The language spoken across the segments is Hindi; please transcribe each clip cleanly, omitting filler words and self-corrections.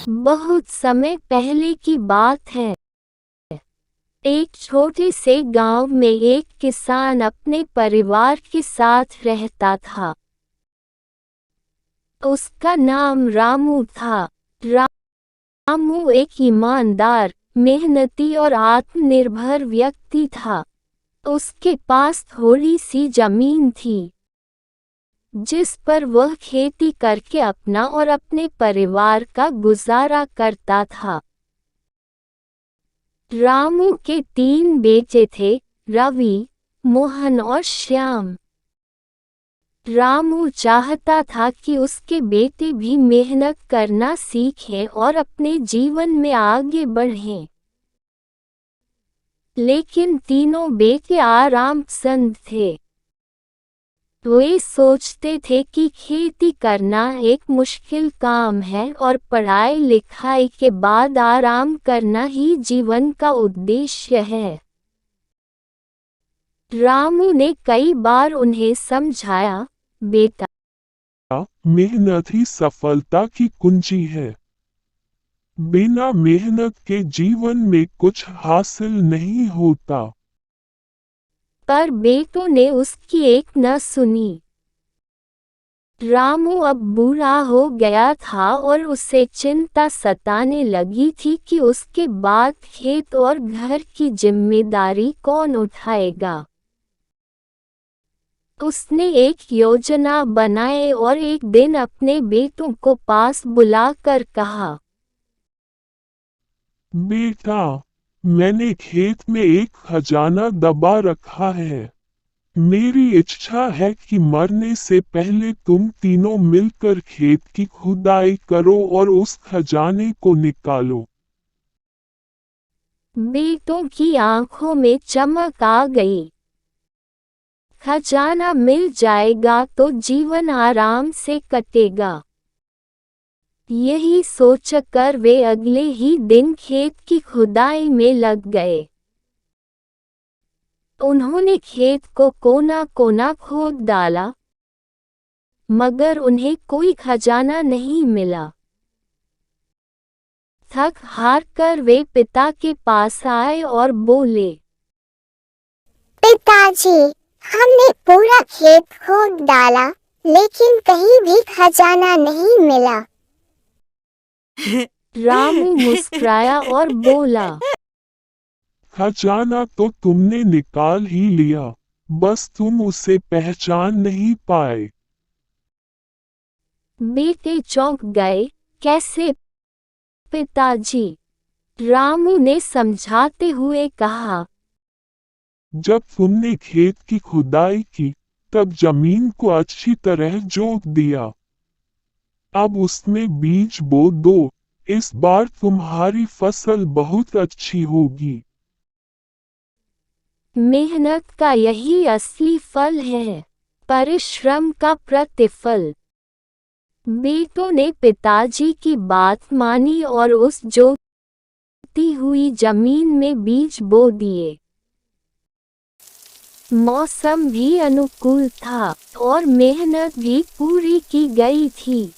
बहुत समय पहले की बात है। एक छोटे से गांव में एक किसान अपने परिवार के साथ रहता था। उसका नाम रामू था। रामू एक ईमानदार, मेहनती और आत्मनिर्भर व्यक्ति था। उसके पास थोड़ी सी जमीन थी, जिस पर वह खेती करके अपना और अपने परिवार का गुजारा करता था। रामू के 3 बेटे थे, रवि, मोहन और श्याम। रामू चाहता था कि उसके बेटे भी मेहनत करना सीखें और अपने जीवन में आगे बढ़ें। लेकिन तीनों बेटे आराम पसंद थे। वे सोचते थे कि खेती करना एक मुश्किल काम है और पढ़ाई लिखाई के बाद आराम करना ही जीवन का उद्देश्य है। रामू ने कई बार उन्हें समझाया, बेटा, मेहनत ही सफलता की कुंजी है। बिना मेहनत के जीवन में कुछ हासिल नहीं होता। पर बेटों ने उसकी एक न सुनी। रामू अब बूढ़ा हो गया था और उसे चिंता सताने लगी थी कि उसके बाद खेत और घर की जिम्मेदारी कौन उठाएगा। उसने एक योजना बनाई और एक दिन अपने बेटों को पास बुलाकर कहा, बेटा, मैंने खेत में एक खजाना दबा रखा है। मेरी इच्छा है कि मरने से पहले तुम तीनों मिलकर खेत की खुदाई करो और उस खजाने को निकालो। बेटों की आंखों में चमक आ गई। खजाना मिल जाएगा तो जीवन आराम से कटेगा। यही सोचकर वे अगले ही दिन खेत की खुदाई में लग गए। उन्होंने खेत को कोना कोना खोद डाला, मगर उन्हें कोई खजाना नहीं मिला। थक हार कर वे पिता के पास आए और बोले, पिताजी, हमने पूरा खेत खोद डाला, लेकिन कहीं भी खजाना नहीं मिला। रामू मुस्कुराया और बोला, खजाना तो तुमने निकाल ही लिया, बस तुम उसे पहचान नहीं पाए। बेटे चौंक गए, कैसे पिताजी? रामू ने समझाते हुए कहा, जब तुमने खेत की खुदाई की, तब जमीन को अच्छी तरह जोत दिया। अब उसमें बीज बो दो, इस बार तुम्हारी फसल बहुत अच्छी होगी। मेहनत का यही असली फल है, परिश्रम का प्रतिफल। बेटों ने पिताजी की बात मानी और उस जोती हुई जमीन में बीज बो दिए। मौसम भी अनुकूल था और मेहनत भी पूरी की गई थी,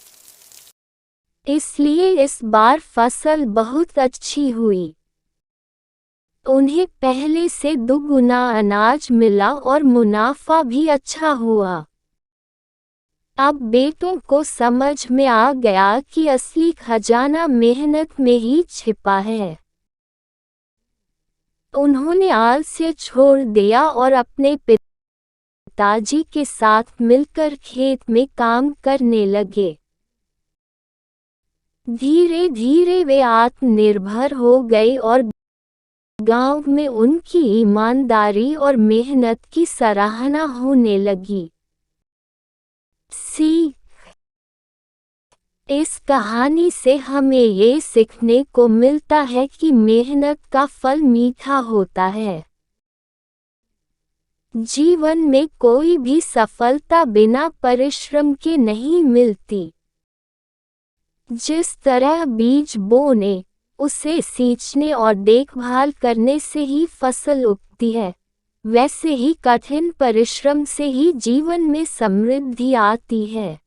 इसलिए इस बार फसल बहुत अच्छी हुई। उन्हें पहले से दुगुना अनाज मिला और मुनाफा भी अच्छा हुआ। अब बेटों को समझ में आ गया कि असली खजाना मेहनत में ही छिपा है। उन्होंने आलस्य छोड़ दिया और अपने पिताजी के साथ मिलकर खेत में काम करने लगे। धीरे धीरे वे आत्मनिर्भर हो गए और गांव में उनकी ईमानदारी और मेहनत की सराहना होने लगी। सीख, इस कहानी से हमें ये सीखने को मिलता है कि मेहनत का फल मीठा होता है। जीवन में कोई भी सफलता बिना परिश्रम के नहीं मिलती। जिस तरह बीज बोने, उसे सींचने और देखभाल करने से ही फसल उगती है, वैसे ही कठिन परिश्रम से ही जीवन में समृद्धि आती है।